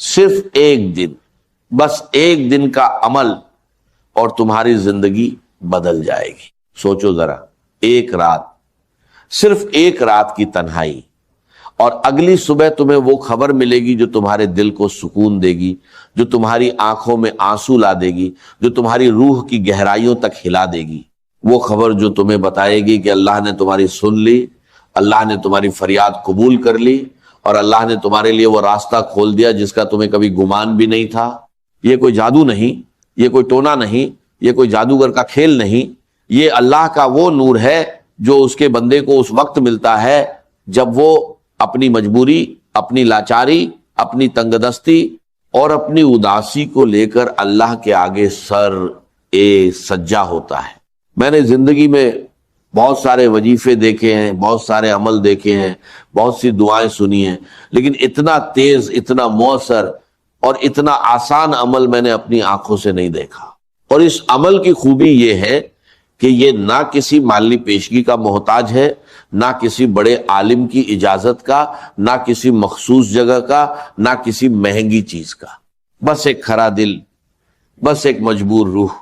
صرف ایک دن، بس ایک دن کا عمل اور تمہاری زندگی بدل جائے گی۔ سوچو ذرا، ایک رات، صرف ایک رات کی تنہائی، اور اگلی صبح تمہیں وہ خبر ملے گی جو تمہارے دل کو سکون دے گی، جو تمہاری آنکھوں میں آنسو لا دے گی، جو تمہاری روح کی گہرائیوں تک ہلا دے گی۔ وہ خبر جو تمہیں بتائے گی کہ اللہ نے تمہاری سن لی، اللہ نے تمہاری فریاد قبول کر لی، اور اللہ نے تمہارے لیے وہ راستہ کھول دیا جس کا تمہیں کبھی گمان بھی نہیں تھا۔ یہ کوئی جادو نہیں، یہ کوئی ٹونا نہیں، یہ کوئی جادوگر کا کھیل نہیں، یہ اللہ کا وہ نور ہے جو اس کے بندے کو اس وقت ملتا ہے جب وہ اپنی مجبوری، اپنی لاچاری، اپنی تنگ دستی اور اپنی اداسی کو لے کر اللہ کے آگے سر سجا ہوتا ہے۔ میں نے زندگی میں بہت سارے وظیفے دیکھے ہیں، بہت سارے عمل دیکھے ہیں، بہت سی دعائیں سنی ہیں، لیکن اتنا تیز، اتنا مؤثر اور اتنا آسان عمل میں نے اپنی آنکھوں سے نہیں دیکھا۔ اور اس عمل کی خوبی یہ ہے کہ یہ نہ کسی مالی پیشگی کا محتاج ہے، نہ کسی بڑے عالم کی اجازت کا، نہ کسی مخصوص جگہ کا، نہ کسی مہنگی چیز کا۔ بس ایک کھرا دل، بس ایک مجبور روح،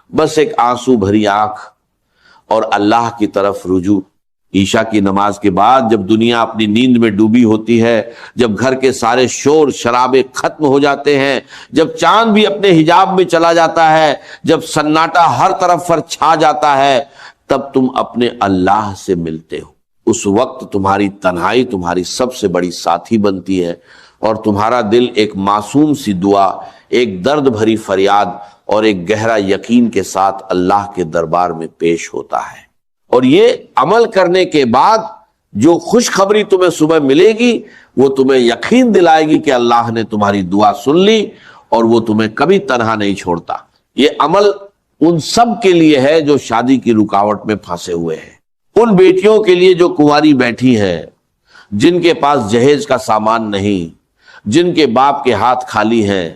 بس ایک آنسو بھری آنکھ اور اللہ کی طرف رجوع۔ عشاء کی نماز کے بعد جب دنیا اپنی نیند میں ڈوبی ہوتی ہے، جب گھر کے سارے شور شرابے ختم ہو جاتے ہیں، جب چاند بھی اپنے حجاب میں چلا جاتا ہے، جب سناٹا ہر طرف پر چھا جاتا ہے، تب تم اپنے اللہ سے ملتے ہو۔ اس وقت تمہاری تنہائی تمہاری سب سے بڑی ساتھی بنتی ہے، اور تمہارا دل ایک معصوم سی دعا، ایک درد بھری فریاد اور ایک گہرا یقین کے ساتھ اللہ کے دربار میں پیش ہوتا ہے۔ اور یہ عمل کرنے کے بعد جو خوشخبری تمہیں صبح ملے گی وہ تمہیں یقین دلائے گی کہ اللہ نے تمہاری دعا سن لی اور وہ تمہیں کبھی تنہا نہیں چھوڑتا۔ یہ عمل ان سب کے لیے ہے جو شادی کی رکاوٹ میں پھنسے ہوئے ہیں، ان بیٹیوں کے لیے جو کنواری بیٹھی ہیں، جن کے پاس جہیز کا سامان نہیں، جن کے باپ کے ہاتھ خالی ہیں،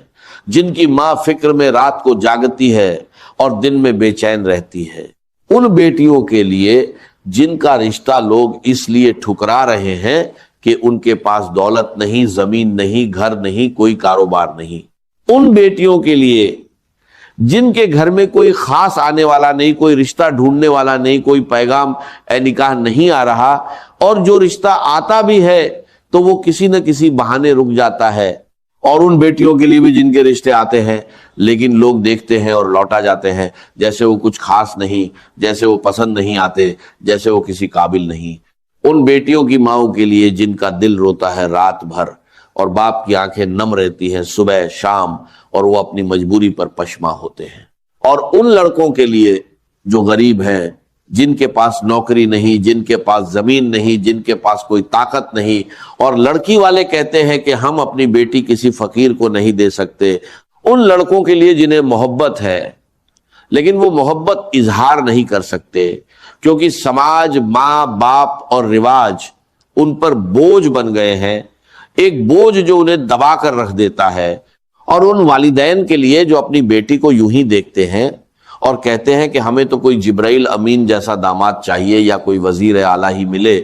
جن کی ماں فکر میں رات کو جاگتی ہے اور دن میں بے چین رہتی ہے، ان بیٹیوں کے لیے جن کا رشتہ لوگ اس لیے ٹھکرا رہے ہیں کہ ان کے پاس دولت نہیں، زمین نہیں، گھر نہیں، کوئی کاروبار نہیں، ان بیٹیوں کے لیے جن کے گھر میں کوئی خاص آنے والا نہیں، کوئی رشتہ ڈھونڈنے والا نہیں، کوئی پیغام اے نکاح نہیں آ رہا، اور جو رشتہ آتا بھی ہے تو وہ کسی نہ کسی بہانے رک جاتا ہے، اور ان بیٹیوں کے لیے بھی جن کے رشتے آتے ہیں لیکن لوگ دیکھتے ہیں اور لوٹا جاتے ہیں جیسے وہ کچھ خاص نہیں، جیسے وہ پسند نہیں آتے، جیسے وہ کسی قابل نہیں۔ ان بیٹیوں کی ماؤں کے لیے جن کا دل روتا ہے رات بھر اور باپ کی آنکھیں نم رہتی ہیں صبح شام، اور وہ اپنی مجبوری پر پشیماں ہوتے ہیں۔ اور ان لڑکوں کے لیے جو غریب ہیں، جن کے پاس نوکری نہیں، جن کے پاس زمین نہیں، جن کے پاس کوئی طاقت نہیں، اور لڑکی والے کہتے ہیں کہ ہم اپنی بیٹی کسی فقیر کو نہیں دے سکتے، ان لڑکوں کے لیے جنہیں محبت ہے لیکن وہ محبت اظہار نہیں کر سکتے کیونکہ سماج، ماں باپ اور رواج ان پر بوجھ بن گئے ہیں، ایک بوجھ جو انہیں دبا کر رکھ دیتا ہے۔ اور ان والدین کے لیے جو اپنی بیٹی کو یوں ہی دیکھتے ہیں اور کہتے ہیں کہ ہمیں تو کوئی جبرائیل امین جیسا داماد چاہیے یا کوئی وزیر اعلیٰ ہی ملے،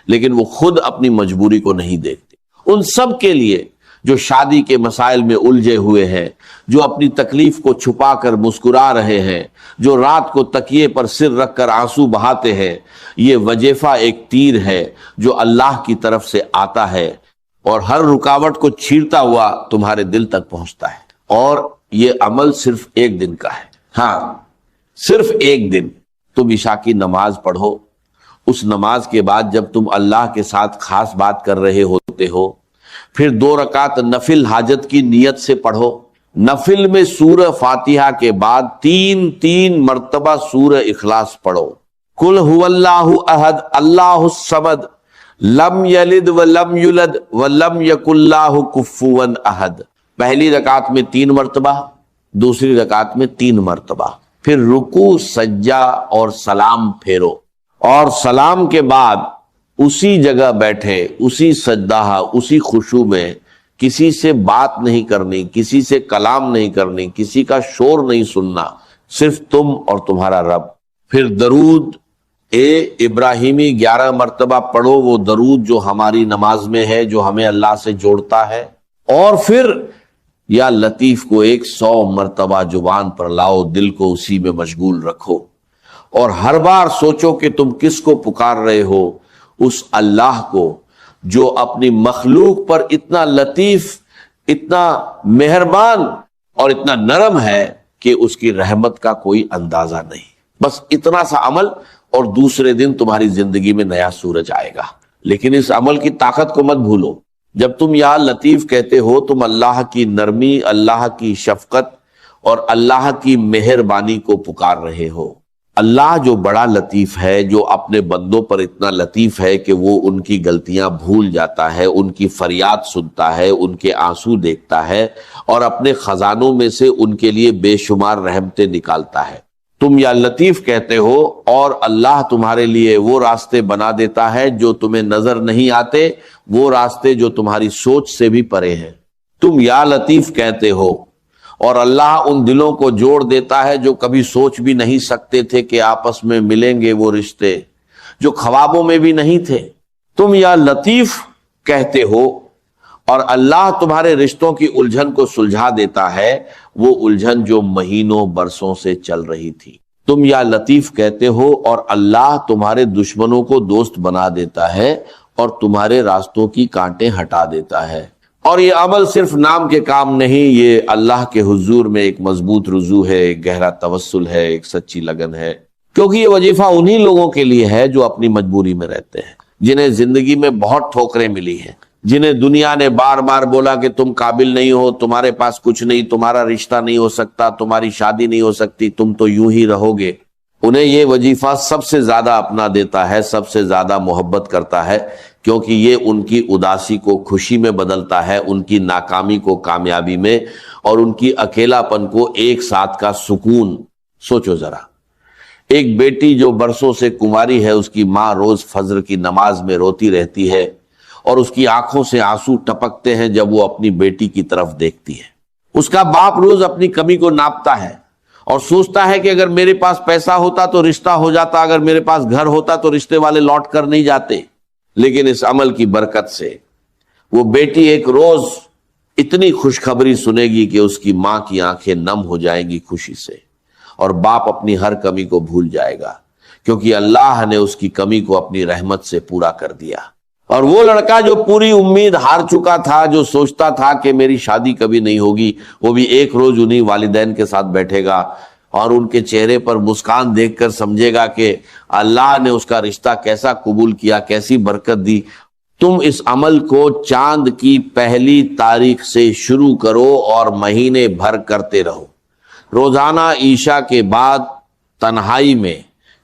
لیکن وہ خود اپنی مجبوری کو نہیں دیکھتے۔ ان سب کے لیے جو شادی کے مسائل میں الجھے ہوئے ہیں، جو اپنی تکلیف کو چھپا کر مسکرا رہے ہیں، جو رات کو تکیے پر سر رکھ کر آنسو بہاتے ہیں، یہ وظیفہ ایک تیر ہے جو اللہ کی طرف سے آتا ہے اور ہر رکاوٹ کو چیرتا ہوا تمہارے دل تک پہنچتا ہے۔ اور یہ عمل صرف ایک دن کا ہے، ہاں صرف ایک دن۔ تم عشاء کی نماز پڑھو، اس نماز کے بعد جب تم اللہ کے ساتھ خاص بات کر رہے ہوتے ہو، پھر 2 رکعت نفل حاجت کی نیت سے پڑھو۔ نفل میں سورہ فاتحہ کے بعد 3 مرتبہ سورہ اخلاص پڑھو۔ قل هو اللہ احد اللہ الصمد لم یلد ولم یولد ولم یکن لہ کفوا احد۔ پہلی رکعت میں 3 مرتبہ، دوسری رکعت میں 3 مرتبہ، پھر رکوع، سجدہ اور سلام پھیرو، اور سلام کے بعد اسی جگہ بیٹھے، اسی سجدہ، اسی خشوع میں کسی سے بات نہیں کرنی، کسی سے کلام نہیں کرنی، کسی کا شور نہیں سننا، صرف تم اور تمہارا رب۔ پھر درود ابراہیمی 11 مرتبہ پڑھو، وہ درود جو ہماری نماز میں ہے، جو ہمیں اللہ سے جوڑتا ہے۔ اور پھر یا لطیف کو 100 مرتبہ زبان پر لاؤ، دل کو اسی میں مشغول رکھو، اور ہر بار سوچو کہ تم کس کو پکار رہے ہو، اس اللہ کو جو اپنی مخلوق پر اتنا لطیف، اتنا مہربان اور اتنا نرم ہے کہ اس کی رحمت کا کوئی اندازہ نہیں۔ بس اتنا سا عمل اور دوسرے دن تمہاری زندگی میں نیا سورج آئے گا۔ لیکن اس عمل کی طاقت کو مت بھولو۔ جب تم یا لطیف کہتے ہو تم اللہ کی نرمی، اللہ کی شفقت اور اللہ کی مہربانی کو پکار رہے ہو۔ اللہ جو بڑا لطیف ہے، جو اپنے بندوں پر اتنا لطیف ہے کہ وہ ان کی غلطیاں بھول جاتا ہے، ان کی فریاد سنتا ہے، ان کے آنسو دیکھتا ہے اور اپنے خزانوں میں سے ان کے لیے بے شمار رحمتیں نکالتا ہے۔ تم یا لطیف کہتے ہو اور اللہ تمہارے لیے وہ راستے بنا دیتا ہے جو تمہیں نظر نہیں آتے، وہ راستے جو تمہاری سوچ سے بھی پرے ہیں۔ تم یا لطیف کہتے ہو اور اللہ ان دلوں کو جوڑ دیتا ہے جو کبھی سوچ بھی نہیں سکتے تھے کہ آپس میں ملیں گے، وہ رشتے جو خوابوں میں بھی نہیں تھے۔ تم یا لطیف کہتے ہو اور اللہ تمہارے رشتوں کی الجھن کو سلجھا دیتا ہے، وہ الجھن جو مہینوں برسوں سے چل رہی تھی۔ تم یا لطیف کہتے ہو اور اللہ تمہارے دشمنوں کو دوست بنا دیتا ہے اور تمہارے راستوں کی کانٹیں ہٹا دیتا ہے۔ اور یہ عمل صرف نام کے کام نہیں، یہ اللہ کے حضور میں ایک مضبوط رجوع ہے، ایک گہرا توسل ہے، ایک سچی لگن ہے، کیونکہ یہ وظیفہ انہی لوگوں کے لیے ہے جو اپنی مجبوری میں رہتے ہیں، جنہیں زندگی میں بہت ٹھوکریں ملی ہیں، جنہیں دنیا نے بار بار بولا کہ تم قابل نہیں ہو، تمہارے پاس کچھ نہیں، تمہارا رشتہ نہیں ہو سکتا، تمہاری شادی نہیں ہو سکتی، تم تو یوں ہی رہو گے۔ انہیں یہ وظیفہ سب سے زیادہ اپنا دیتا ہے، سب سے زیادہ محبت کرتا ہے، کیونکہ یہ ان کی اداسی کو خوشی میں بدلتا ہے، ان کی ناکامی کو کامیابی میں، اور ان کی اکیلا پن کو ایک ساتھ کا سکون۔ سوچو ذرا، ایک بیٹی جو برسوں سے کنواری ہے، اس کی ماں روز فجر کی نماز میں روتی رہتی ہے اور اس کی آنکھوں سے آنسو ٹپکتے ہیں جب وہ اپنی بیٹی کی طرف دیکھتی ہے۔ اس کا باپ روز اپنی کمی کو ناپتا ہے اور سوچتا ہے کہ اگر میرے پاس پیسہ ہوتا تو رشتہ ہو جاتا، اگر میرے پاس گھر ہوتا تو رشتے والے لوٹ کر نہیں جاتے۔ لیکن اس عمل کی برکت سے وہ بیٹی ایک روز اتنی خوشخبری سنے گی کہ اس کی ماں کی آنکھیں نم ہو جائیں گی خوشی سے، اور باپ اپنی ہر کمی کو بھول جائے گا، کیونکہ اللہ نے اس کی کمی کو اپنی رحمت سے پورا کر دیا۔ اور وہ لڑکا جو پوری امید ہار چکا تھا، جو سوچتا تھا کہ میری شادی کبھی نہیں ہوگی، وہ بھی ایک روز انہی والدین کے ساتھ بیٹھے گا اور ان کے چہرے پر مسکان دیکھ کر سمجھے گا کہ اللہ نے اس کا رشتہ کیسا قبول کیا، کیسی برکت دی۔ تم اس عمل کو چاند کی پہلی تاریخ سے شروع کرو اور مہینے بھر کرتے رہو۔ روزانہ عشاء کے بعد تنہائی میں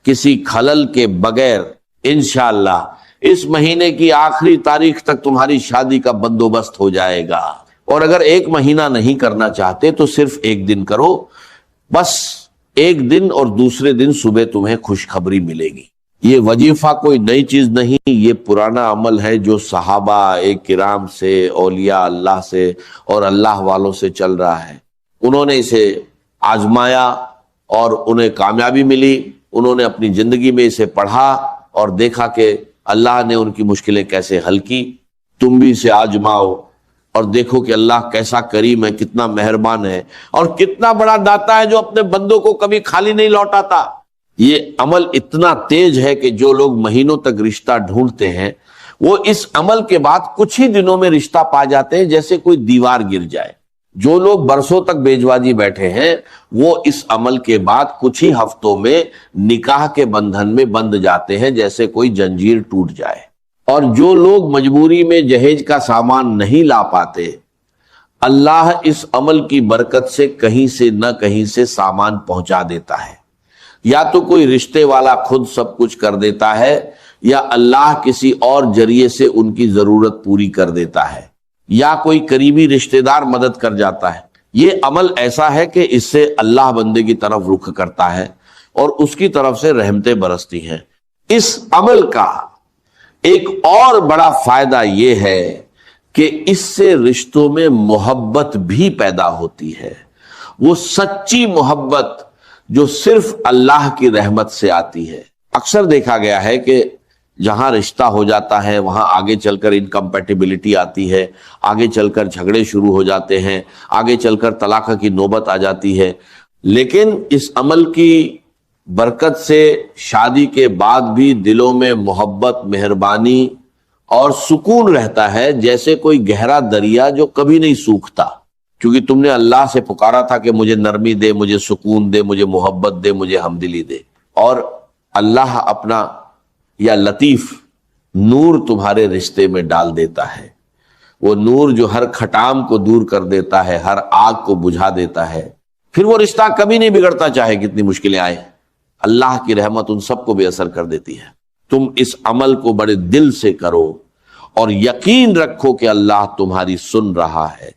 کسی خلل کے بغیر انشاءاللہ اس مہینے کی آخری تاریخ تک تمہاری شادی کا بندوبست ہو جائے گا۔ اور اگر ایک مہینہ نہیں کرنا چاہتے تو صرف ایک دن کرو، بس ایک دن، اور دوسرے دن صبح تمہیں خوشخبری ملے گی۔ یہ وظیفہ کوئی نئی چیز نہیں، یہ پرانا عمل ہے جو صحابہ کرام سے، اولیاء اللہ سے اور اللہ والوں سے چل رہا ہے۔ انہوں نے اسے آزمایا اور انہیں کامیابی ملی، انہوں نے اپنی زندگی میں اسے پڑھا اور دیکھا کہ اللہ نے ان کی مشکلیں کیسے حل کی۔ تم بھی اسے آزماؤ اور دیکھو کہ اللہ کیسا کریم ہے، کتنا مہربان ہے اور کتنا بڑا داتا ہے جو اپنے بندوں کو کبھی خالی نہیں لوٹاتا۔ یہ عمل اتنا تیز ہے کہ جو لوگ مہینوں تک رشتہ ڈھونڈتے ہیں وہ اس عمل کے بعد کچھ ہی دنوں میں رشتہ پا جاتے ہیں، جیسے کوئی دیوار گر جائے۔ جو لوگ برسوں تک بیجوادی بیٹھے ہیں وہ اس عمل کے بعد کچھ ہی ہفتوں میں نکاح کے بندھن میں بندھ جاتے ہیں، جیسے کوئی جنجیر ٹوٹ جائے۔ اور جو لوگ مجبوری میں جہیز کا سامان نہیں لا پاتے، اللہ اس عمل کی برکت سے کہیں سے نہ کہیں سے سامان پہنچا دیتا ہے۔ یا تو کوئی رشتے والا خود سب کچھ کر دیتا ہے، یا اللہ کسی اور ذریعے سے ان کی ضرورت پوری کر دیتا ہے، یا کوئی قریبی رشتہ دار مدد کر جاتا ہے۔ یہ عمل ایسا ہے کہ اس سے اللہ بندے کی طرف رخ کرتا ہے اور اس کی طرف سے رحمتیں برستی ہیں۔ اس عمل کا ایک اور بڑا فائدہ یہ ہے کہ اس سے رشتوں میں محبت بھی پیدا ہوتی ہے، وہ سچی محبت جو صرف اللہ کی رحمت سے آتی ہے۔ اکثر دیکھا گیا ہے کہ جہاں رشتہ ہو جاتا ہے وہاں آگے چل کر انکمپیٹیبلٹی آتی ہے، آگے چل کر جھگڑے شروع ہو جاتے ہیں، آگے چل کر طلاق کی نوبت آ جاتی ہے۔ لیکن اس عمل کی برکت سے شادی کے بعد بھی دلوں میں محبت، مہربانی اور سکون رہتا ہے، جیسے کوئی گہرا دریا جو کبھی نہیں سوکھتا، کیونکہ تم نے اللہ سے پکارا تھا کہ مجھے نرمی دے، مجھے سکون دے، مجھے محبت دے، مجھے ہمدلی دے، اور اللہ اپنا یا لطیف نور تمہارے رشتے میں ڈال دیتا ہے، وہ نور جو ہر کھٹام کو دور کر دیتا ہے، ہر آگ کو بجھا دیتا ہے، پھر وہ رشتہ کبھی نہیں بگڑتا چاہے کتنی مشکلیں آئیں۔ اللہ کی رحمت ان سب کو بے اثر کر دیتی ہے۔ تم اس عمل کو بڑے دل سے کرو اور یقین رکھو کہ اللہ تمہاری سن رہا ہے۔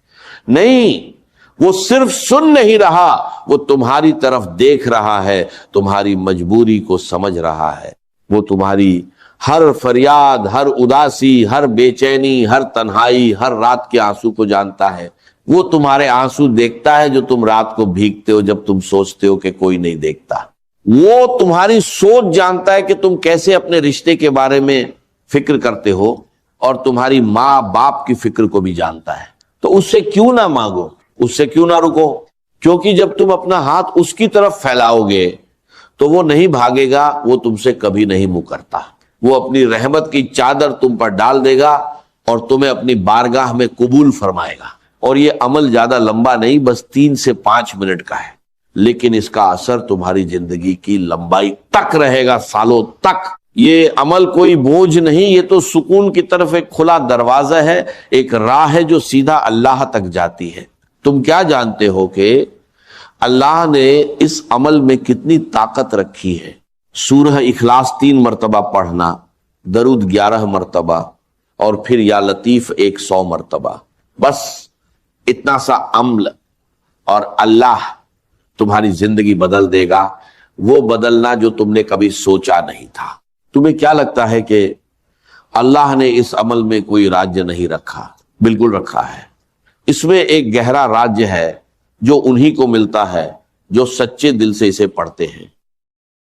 نہیں، وہ صرف سن نہیں رہا، وہ تمہاری طرف دیکھ رہا ہے، تمہاری مجبوری کو سمجھ رہا ہے، وہ تمہاری ہر فریاد، ہر اداسی، ہر بے چینی، ہر تنہائی، ہر رات کے آنسو کو جانتا ہے، وہ تمہارے آنسو دیکھتا ہے جو تم رات کو بھیگتے ہو جب تم سوچتے ہو کہ کوئی نہیں دیکھتا، وہ تمہاری سوچ جانتا ہے کہ تم کیسے اپنے رشتے کے بارے میں فکر کرتے ہو، اور تمہاری ماں باپ کی فکر کو بھی جانتا ہے۔ تو اس سے کیوں نہ مانگو، اس سے کیوں نہ رکو، کیونکہ جب تم اپنا ہاتھ اس کی طرف پھیلاؤ گے تو وہ نہیں بھاگے گا، وہ تم سے کبھی نہیں مکرتا، وہ اپنی رحمت کی چادر تم پر ڈال دے گا اور تمہیں اپنی بارگاہ میں قبول فرمائے گا۔ اور یہ عمل زیادہ لمبا نہیں، بس 3 سے 5 منٹ کا ہے، لیکن اس کا اثر تمہاری زندگی کی لمبائی تک رہے گا، سالوں تک۔ یہ عمل کوئی بوجھ نہیں، یہ تو سکون کی طرف ایک کھلا دروازہ ہے، ایک راہ ہے جو سیدھا اللہ تک جاتی ہے۔ تم کیا جانتے ہو کہ اللہ نے اس عمل میں کتنی طاقت رکھی ہے؟ سورہ اخلاص 3 مرتبہ پڑھنا، درود 11 مرتبہ، اور پھر یا لطیف 100 مرتبہ، بس اتنا سا عمل اور اللہ تمہاری زندگی بدل دے گا، وہ بدلنا جو تم نے کبھی سوچا نہیں تھا۔ تمہیں کیا لگتا ہے کہ اللہ نے اس عمل میں کوئی راج نہیں رکھا؟ بالکل رکھا ہے۔ اس میں ایک گہرا راج ہے جو انہی کو ملتا ہے جو سچے دل سے اسے پڑھتے ہیں۔